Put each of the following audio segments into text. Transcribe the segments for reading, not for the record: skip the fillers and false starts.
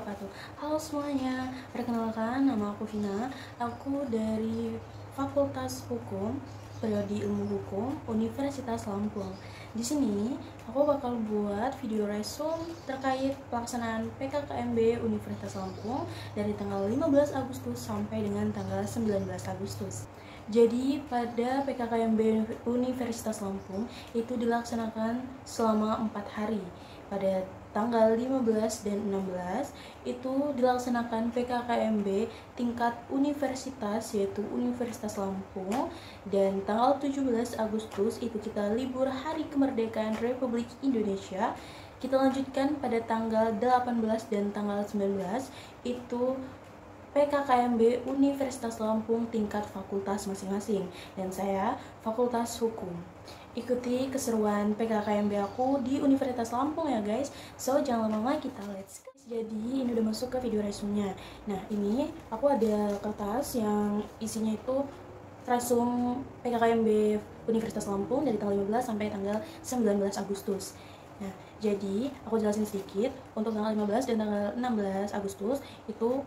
wabarakatuh. Halo semuanya, perkenalkan nama aku Vina. Aku dari Fakultas Hukum, Prodi Ilmu Hukum, Universitas Lampung. Di sini aku bakal buat video resume terkait pelaksanaan PKKMB Universitas Lampung dari tanggal 15 Agustus sampai dengan tanggal 19 Agustus. Jadi pada PKKMB Universitas Lampung itu dilaksanakan selama 4 hari. Pada tanggal 15 dan 16 itu dilaksanakan PKKMB tingkat universitas yaitu Universitas Lampung, dan tanggal 17 Agustus itu kita libur Hari Kemerdekaan Republik Indonesia. Kita lanjutkan pada tanggal 18 dan tanggal 19 itu PKKMB Universitas Lampung tingkat fakultas masing-masing, dan saya Fakultas Hukum. Ikuti keseruan PKKMB aku di Universitas Lampung ya guys. So jangan lama-lama, kita let's go. Jadi ini udah masuk ke video resumenya. Nah ini aku ada kertas yang isinya itu resume PKKMB Universitas Lampung dari tanggal 15 sampai tanggal 19 Agustus. Nah, jadi aku jelasin sedikit. Untuk tanggal 15 dan tanggal 16 Agustus itu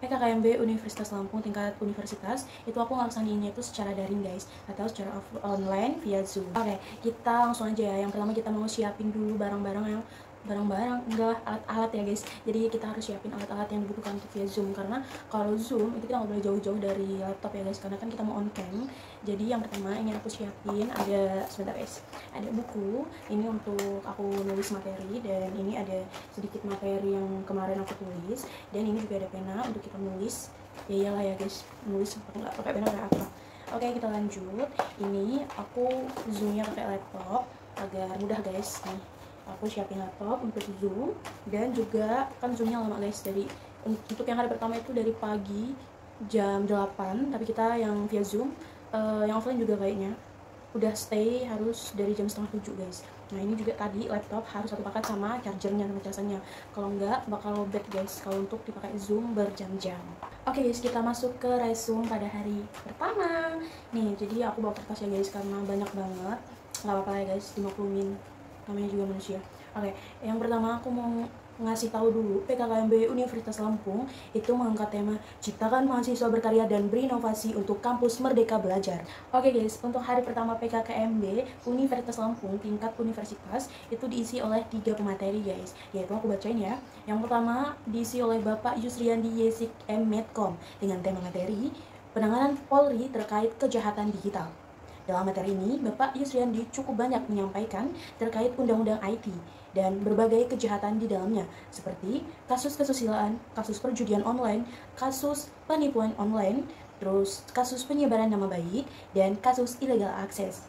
PKKMB Universitas Lampung tingkat universitas itu aku ngelaksanainnya itu secara daring guys, atau secara online via Zoom. Oke, kita langsung aja ya. Yang pertama kita mau siapin dulu barang-barang enggak alat-alat ya guys. Jadi kita harus siapin alat-alat yang dibutuhkan untuk via Zoom, karena kalau Zoom itu kita nggak boleh jauh-jauh dari laptop ya guys, karena kan kita mau on cam. Jadi yang pertama ingin aku siapin ada, sebentar guys, ada buku ini untuk aku nulis materi, dan ini ada sedikit materi yang kemarin aku tulis, dan ini juga ada pena untuk kita nulis. Ya iyalah ya guys, nulis nggak pakai pena kayak apa. Oke, kita lanjut. Ini aku zoomnya pakai laptop agar mudah guys. Nih aku siapin laptop untuk zoom, dan juga kan zoomnya lama guys. Dari untuk yang hari pertama itu dari pagi jam 8, tapi kita yang via zoom, yang offline juga kayaknya udah stay harus dari jam setengah 7 guys. Nah ini juga tadi laptop harus satu paket sama chargernya sama casannya, kalau enggak bakal lowbat guys kalau untuk dipakai zoom berjam-jam. Oke guys, kita masuk ke resume pada hari pertama. Nih jadi aku bawa kertas ya guys, karena banyak banget, nggak apa-apa ya guys, dimaklumin, namanya juga manusia. Oke, yang pertama aku mau ngasih tahu dulu, PKKMB Universitas Lampung itu mengangkat tema ciptakan mahasiswa berkarya dan berinovasi untuk kampus merdeka belajar. Oke guys, untuk hari pertama PKKMB Universitas Lampung tingkat universitas itu diisi oleh 3 pemateri guys, yaitu aku bacain ya. Yang pertama diisi oleh Bapak Yusriandi Yesik M Medcom dengan tema materi penanganan Polri terkait kejahatan digital. Dalam materi ini, Bapak Yusriandi cukup banyak menyampaikan terkait undang-undang IT dan berbagai kejahatan di dalamnya, seperti kasus kesusilaan, kasus perjudian online, kasus penipuan online, terus kasus penyebaran nama baik, dan kasus illegal access.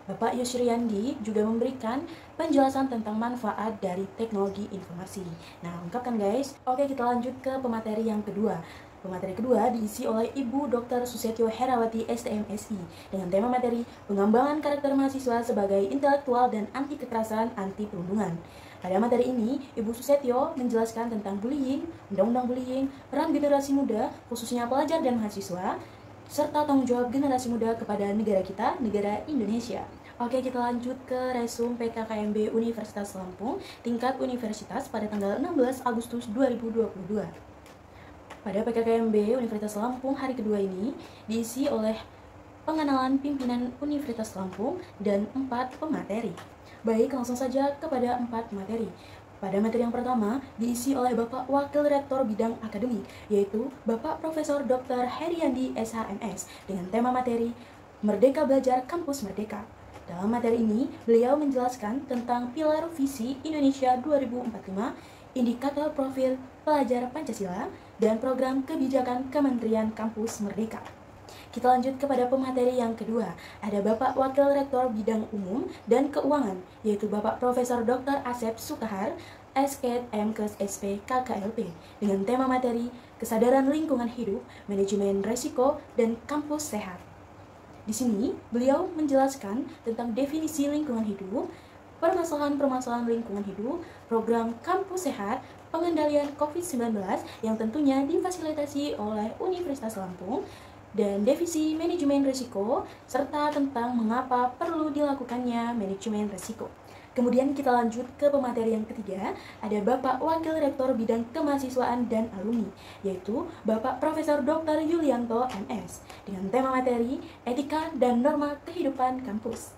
Bapak Yusriandi juga memberikan penjelasan tentang manfaat dari teknologi informasi. Nah, lengkap kan guys? Oke, kita lanjut ke pemateri yang kedua. Pemateri kedua diisi oleh Ibu Dr. Susetyo Herawati STMSI dengan tema materi pengembangan karakter mahasiswa sebagai intelektual dan anti kekerasan, anti perundungan. Pada materi ini, Ibu Susetyo menjelaskan tentang bullying, undang-undang bullying, peran generasi muda, khususnya pelajar dan mahasiswa, serta tanggung jawab generasi muda kepada negara kita, negara Indonesia. Oke, kita lanjut ke resume PKKMB Universitas Lampung tingkat universitas pada tanggal 16 Agustus 2022. Pada PKKMB Universitas Lampung hari kedua ini diisi oleh pengenalan pimpinan Universitas Lampung dan 4 pemateri. Baik, langsung saja kepada 4 materi. Pada materi yang pertama diisi oleh Bapak Wakil Rektor Bidang Akademik, yaitu Bapak Profesor Dr. Heriandi SHMS dengan tema materi Merdeka Belajar Kampus Merdeka. Dalam materi ini, beliau menjelaskan tentang pilar visi Indonesia 2045, indikator profil pelajar Pancasila, dan program kebijakan Kementerian Kampus Merdeka. Kita lanjut kepada pemateri yang kedua. Ada Bapak Wakil Rektor Bidang Umum dan Keuangan, yaitu Bapak Profesor Dr. Asep Sukahar, SKED MKes SP KKLP, dengan tema materi Kesadaran Lingkungan Hidup, Manajemen Resiko, dan Kampus Sehat. Di sini, beliau menjelaskan tentang definisi lingkungan hidup, permasalahan-permasalahan lingkungan hidup, program Kampus Sehat, pengendalian COVID-19 yang tentunya difasilitasi oleh Universitas Lampung, dan definisi manajemen risiko, serta tentang mengapa perlu dilakukannya manajemen risiko. Kemudian kita lanjut ke pemateri yang ketiga, ada Bapak Wakil Rektor Bidang Kemahasiswaan dan Alumni, yaitu Bapak Profesor Dr. Yulianto MS, dengan tema materi Etika dan Norma Kehidupan Kampus.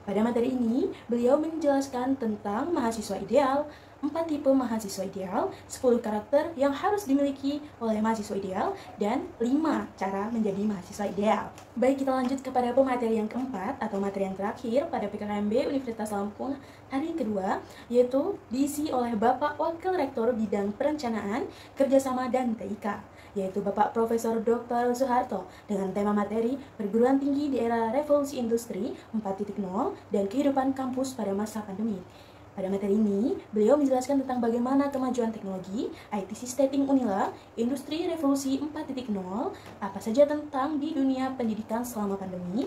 Pada materi ini, beliau menjelaskan tentang mahasiswa ideal, 4 tipe mahasiswa ideal, 10 karakter yang harus dimiliki oleh mahasiswa ideal, dan 5 cara menjadi mahasiswa ideal. Baik, kita lanjut kepada pemateri yang keempat atau materi yang terakhir pada PKKMB Universitas Lampung hari kedua, yaitu diisi oleh Bapak Wakil Rektor Bidang Perencanaan, Kerjasama, dan TIK, yaitu Bapak Profesor Dr. Soeharto, dengan tema materi Perguruan Tinggi di Era Revolusi Industri 4.0 dan Kehidupan Kampus pada Masa Pandemi. Pada materi ini, beliau menjelaskan tentang bagaimana kemajuan teknologi, IT Systeting Unila, Industri Revolusi 4.0, apa saja tentang di dunia pendidikan selama pandemi,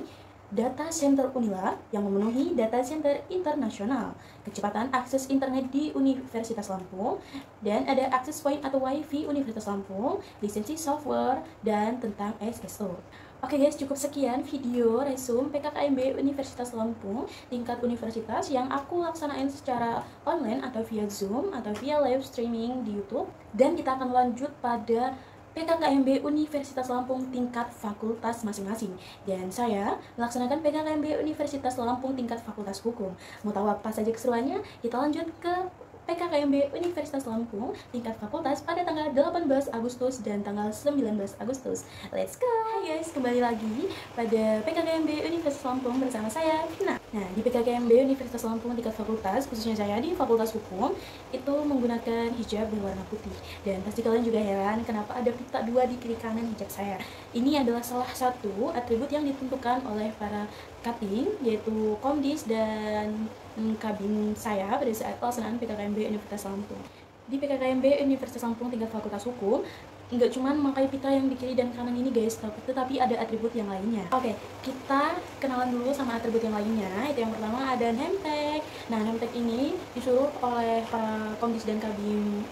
data center Unila yang memenuhi data center internasional, kecepatan akses internet di Universitas Lampung, dan ada access point atau WiFi Universitas Lampung, lisensi software, dan tentang SSO. Oke guys, cukup sekian video resume PKKMB Universitas Lampung tingkat universitas yang aku laksanain secara online atau via Zoom atau via live streaming di YouTube. Dan kita akan lanjut pada PKKMB Universitas Lampung tingkat fakultas masing-masing. Dan saya melaksanakan PKKMB Universitas Lampung tingkat fakultas hukum. Mau tahu apa saja keseruannya? Kita lanjut ke PKKMB Universitas Lampung tingkat fakultas pada tanggal 18 Agustus dan tanggal 19 Agustus. Let's go! Hai guys, kembali lagi pada PKKMB Universitas Lampung bersama saya, Vina. Nah, di PKKMB Universitas Lampung tingkat fakultas, khususnya saya di Fakultas Hukum, itu menggunakan hijab berwarna putih. Dan pasti kalian juga heran kenapa ada pita 2 di kiri kanan hijab saya. Ini adalah salah satu atribut yang ditentukan oleh para cutting, yaitu Komdis dan kabin saya pada saat pelaksanaan PKKMB Universitas Lampung. Di PKKMB Universitas Lampung tingkat fakultas hukum, nggak cuma memakai pita yang di kiri dan kanan ini guys, tetapi ada atribut yang lainnya. Oke, kita kenalan dulu sama atribut yang lainnya. Itu yang pertama ada name tag. Nah, name tag ini disuruh oleh para Komdis dan kabin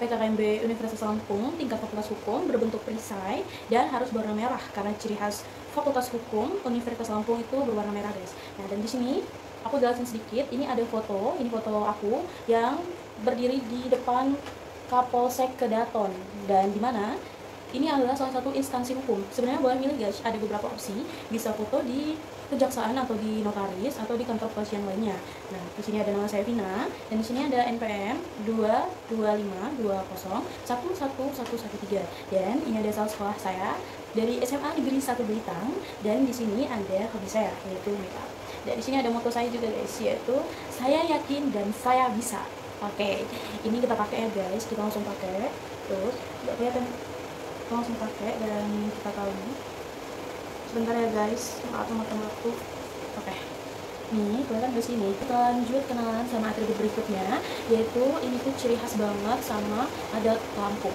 PKKMB Universitas Lampung tingkat fakultas hukum berbentuk perisai dan harus berwarna merah karena ciri khas Fakultas Hukum Universitas Lampung itu berwarna merah guys. Nah, dan di sini aku jelasin sedikit. Ini ada foto, ini foto aku yang berdiri di depan Kapolsek Kedaton, dan di mana ini adalah salah satu instansi hukum. Sebenarnya boleh milih guys, ada beberapa opsi, bisa foto di kejaksaan atau di notaris atau di kantor kepolisian lainnya. Nah, di sini ada nama saya Vina, dan di sini ada NPM 22520111113, dan ini ada asal sekolah saya dari SMA Negeri 1 Belitung, dan di sini ada hobi saya yaitu makeup. Dan di sini ada moto saya juga guys, yaitu saya yakin dan saya bisa. Oke, ini kita pakai ya guys, kita langsung pakai. Terus nggak kelihatan, kita langsung pakai dan kita kali. Sebentar ya guys, maaf waktu. Oke, nih kelihatan di sini. Kita lanjut kenalan sama atribut berikutnya, yaitu ini tuh ciri khas banget sama adat Lampung,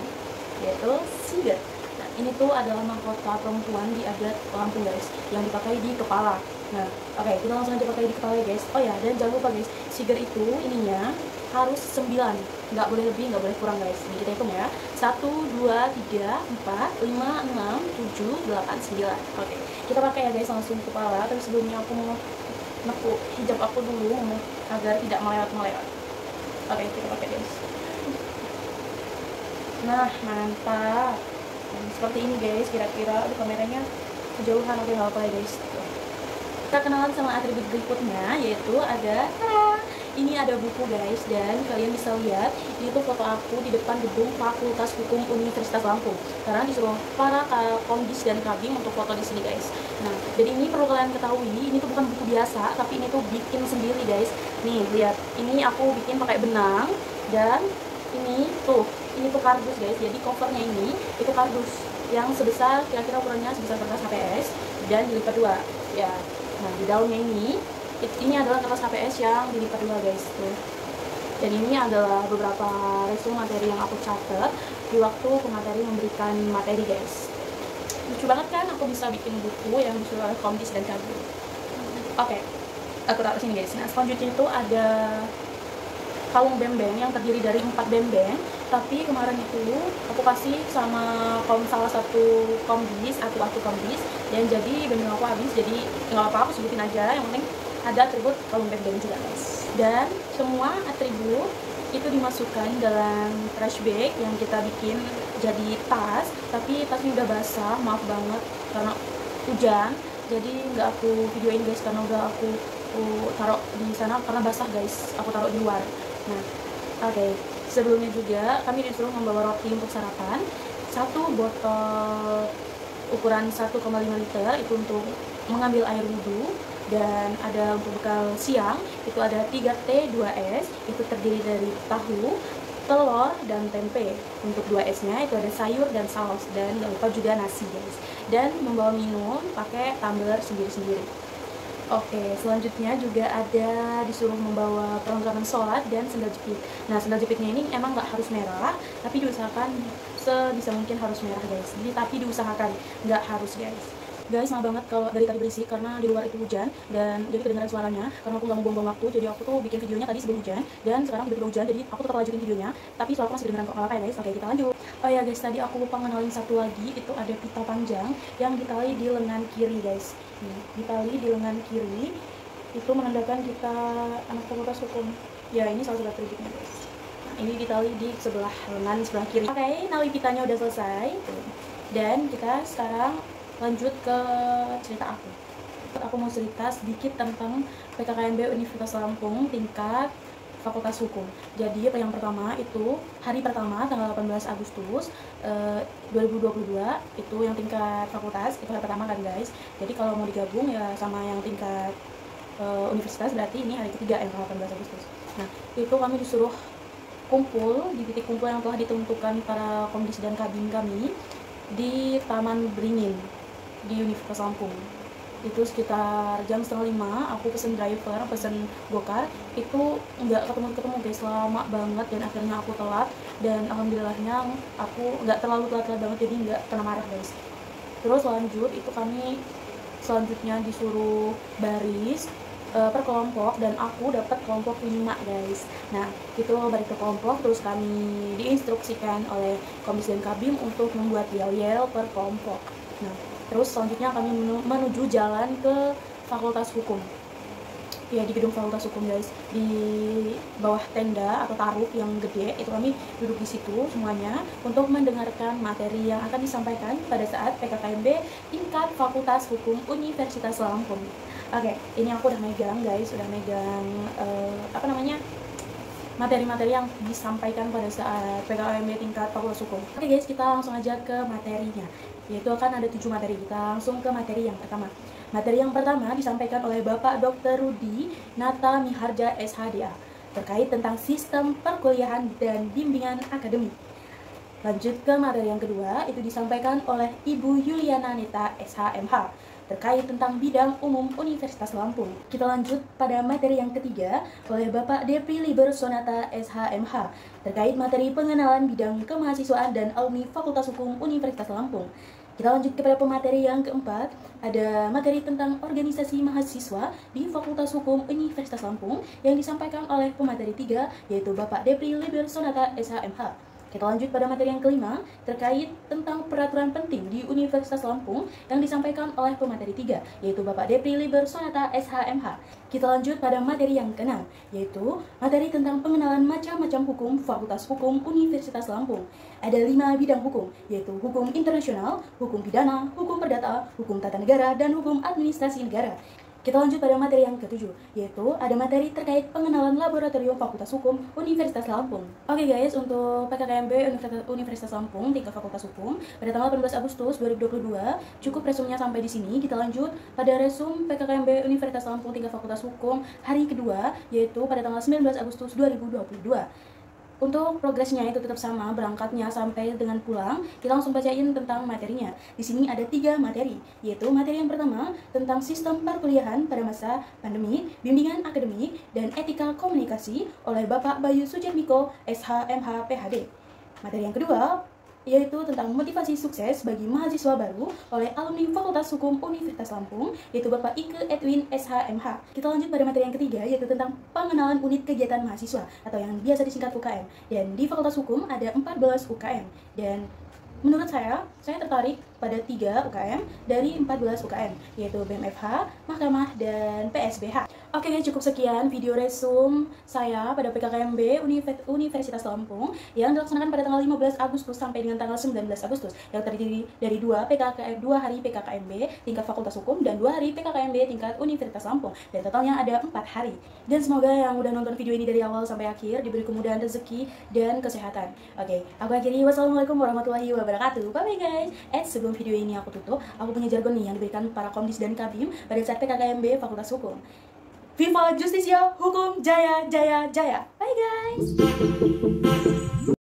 yaitu siger. Nah, ini tuh adalah mahkota perempuan di adat Lampung guys, yang dipakai di kepala. Nah, oke, kita langsung aja pakai di kepala ya guys. Oh ya, dan jangan lupa guys, siger itu ininya harus 9, nggak boleh lebih, nggak boleh kurang guys. Ini kita hitung ya, 1, 2, 3, 4, 5, 6, 7, 8, 9. Oke, kita pakai ya guys langsung ke kepala. Tapi sebelumnya aku mau nepuk hijab aku dulu agar tidak melewat-melewat. Oke, kita pakai guys. Nah, mantap. Nah, seperti ini guys, kira-kira di kameranya kejauhan. Oke, nggak apa-apa ya guys. Kita kenalan sama atribut berikutnya, yaitu ada ini ada buku guys, dan kalian bisa lihat ini tuh foto aku di depan gedung Fakultas Hukum Universitas Lampung, karena disuruh para Komdis dan kabin untuk foto di sini guys. Nah, jadi ini perlu kalian ketahui, ini tuh bukan buku biasa, tapi ini tuh bikin sendiri guys. Nih lihat, ini aku bikin pakai benang, dan ini tuh kardus guys. Jadi covernya ini itu kardus yang sebesar kira-kira ukurannya sebesar kertas HPS dan dilipat 2 ya. Nah, di daunnya ini adalah kertas HPS yang dilipat 2 guys tuh. Dan ini adalah beberapa resume materi yang aku catat di waktu pemateri memberikan materi guys. Lucu banget kan, aku bisa bikin buku yang disuruh oleh Komdis dan kabin. Oke, aku taruh sini guys. Nah, selanjutnya itu ada kalung bembeng yang terdiri dari 4 bembeng. Tapi kemarin itu aku kasih sama salah satu Komdis, aku Komdis, dan jadi bembeng aku habis, jadi nggak apa-apa, aku sebutin aja. Yang penting ada atribut kalung bag juga guys. Dan semua atribut itu dimasukkan dalam trash bag yang kita bikin jadi tas, tapi tasnya udah basah, maaf banget karena hujan, jadi nggak aku videoin guys karena udah aku taruh di sana karena basah guys, aku taruh di luar. Nah, oke. Sebelumnya juga kami disuruh membawa roti untuk sarapan, satu botol ukuran 1,5 liter itu untuk mengambil air wudhu, dan ada untuk bekal siang itu ada 3T2S itu terdiri dari tahu, telur, dan tempe. Untuk 2S-nya itu ada sayur dan saus, dan gak lupa juga nasi guys. Dan membawa minum pakai tumbler sendiri-sendiri. Oke, selanjutnya juga ada disuruh membawa perlengkapan sholat dan sendal jepit. Nah, sendal jepitnya ini emang nggak harus merah, tapi diusahakan sebisa mungkin harus merah guys. Jadi tapi diusahakan, nggak harus guys. Guys, maaf banget kalau dari tadi berisik karena di luar itu hujan dan jadi kedengaran suaranya karena aku nggak mau buang-buang waktu. Jadi aku tuh bikin videonya tadi sebelum hujan dan sekarang udah hujan, jadi aku tetap lanjutin videonya. Tapi suara aku masih kedengaran kok, nggak apa-apa ya guys. Oke, kita lanjut. Oh ya guys, tadi aku lupa ngenalin satu lagi, itu ada pita panjang yang ditali di lengan kiri guys. Nih, ditali di lengan kiri itu menandakan kita anak fakultas hukum. Ya, ini salah satu atributnya guys. Nah, ini ditali di sebelah lengan sebelah kiri. Oke, nali pitanya udah selesai. Dan kita sekarang lanjut ke cerita aku. Aku mau cerita sedikit tentang PKKMB Universitas Lampung tingkat Fakultas Hukum. Jadi yang pertama itu hari pertama tanggal 18 Agustus 2022 itu yang tingkat fakultas itu hari pertama kan guys. Jadi kalau mau digabung ya sama yang tingkat universitas berarti ini hari ketiga yang tanggal 18 Agustus. Nah, itu kami disuruh kumpul di titik kumpul yang telah ditentukan para komdis dan kabin kami di Taman Beringin di Universitas Lampung. Itu sekitar jam 4:30 aku pesen driver, pesen gokar, itu nggak ketemu guys, lama banget dan akhirnya aku telat, dan alhamdulillahnya aku nggak terlalu telat banget jadi nggak kena marah guys. Terus lanjut itu kami selanjutnya disuruh baris per kelompok dan aku dapat kelompok 5 guys. Nah, itu balik ke kelompok, terus kami diinstruksikan oleh komdis dan kabim untuk membuat yel-yel per kelompok. Nah, terus selanjutnya kami menuju jalan ke Fakultas Hukum. Ya, di gedung Fakultas Hukum guys, di bawah tenda atau taruk yang gede itu kami duduk di situ semuanya untuk mendengarkan materi yang akan disampaikan pada saat PKKMB tingkat Fakultas Hukum Universitas Lampung. Oke, ini aku udah megang guys, udah megang materi-materi yang disampaikan pada saat PKKMB tingkat Fakultas Hukum. Oke guys, kita langsung aja ke materinya. Yaitu akan ada 7 materi. Kita langsung ke materi yang pertama. Materi yang pertama disampaikan oleh Bapak Dr. Rudi Nata Miharja SHDA terkait tentang sistem perkuliahan dan bimbingan akademik. Lanjut ke materi yang kedua, itu disampaikan oleh Ibu Yuliana Nita SHMH terkait tentang bidang umum Universitas Lampung. Kita lanjut pada materi yang ketiga oleh Bapak Depri Liber Sonata SHMH terkait materi pengenalan bidang kemahasiswaan dan alumni Fakultas Hukum Universitas Lampung. Kita lanjut kepada pemateri yang keempat, ada materi tentang organisasi mahasiswa di Fakultas Hukum Universitas Lampung yang disampaikan oleh pemateri 3, yaitu Bapak Depri Liber Sonata SHMH. Kita lanjut pada materi yang kelima, terkait tentang peraturan penting di Universitas Lampung yang disampaikan oleh pemateri 3, yaitu Bapak Depri Liber Sonata SHMH. Kita lanjut pada materi yang keenam, yaitu materi tentang pengenalan macam-macam hukum Fakultas Hukum Universitas Lampung. Ada 5 bidang hukum, yaitu hukum internasional, hukum pidana, hukum perdata, hukum tata negara, dan hukum administrasi negara. Kita lanjut pada materi yang ketujuh, yaitu ada materi terkait pengenalan laboratorium Fakultas Hukum Universitas Lampung. Oke guys, untuk PKKMB Universitas Lampung tingkat Fakultas Hukum pada tanggal 18 Agustus 2022 cukup resumnya sampai di sini. Kita lanjut pada resum PKKMB Universitas Lampung tingkat Fakultas Hukum hari kedua, yaitu pada tanggal 19 Agustus 2022. Untuk progresnya itu tetap sama, berangkatnya sampai dengan pulang. Kita langsung bacain tentang materinya. Di sini ada 3 materi, yaitu materi yang pertama tentang sistem perkuliahan pada masa pandemi, bimbingan akademik, dan etika komunikasi oleh Bapak Bayu Sujarmiko, SHMH PhD. Materi yang kedua yaitu tentang motivasi sukses bagi mahasiswa baru oleh alumni Fakultas Hukum Universitas Lampung, yaitu Bapak Ike Edwin SHMH. Kita lanjut pada materi yang ketiga, yaitu tentang pengenalan unit kegiatan mahasiswa atau yang biasa disingkat UKM. Dan di Fakultas Hukum ada 14 UKM, dan menurut saya tertarik pada 3 UKM dari 14 UKM, yaitu BMFH, Mahkamah, dan PSBH. Oke guys, cukup sekian video resume saya pada PKKMB Universitas Lampung yang dilaksanakan pada tanggal 15 Agustus sampai dengan tanggal 19 Agustus yang terdiri dari 2 hari PKKMB tingkat Fakultas Hukum dan 2 hari PKKMB tingkat Universitas Lampung, dan totalnya ada 4 hari. Dan semoga yang udah nonton video ini dari awal sampai akhir diberi kemudahan rezeki dan kesehatan. Oke, aku akhiri. Wassalamualaikum warahmatullahi wabarakatuh. Bye bye guys. Sebelum video ini aku tutup, aku punya jargon nih yang diberikan para komdis dan kabim pada saat PKKMB Fakultas Hukum. Viva Justicia, Hukum Jaya Jaya Jaya. Bye guys.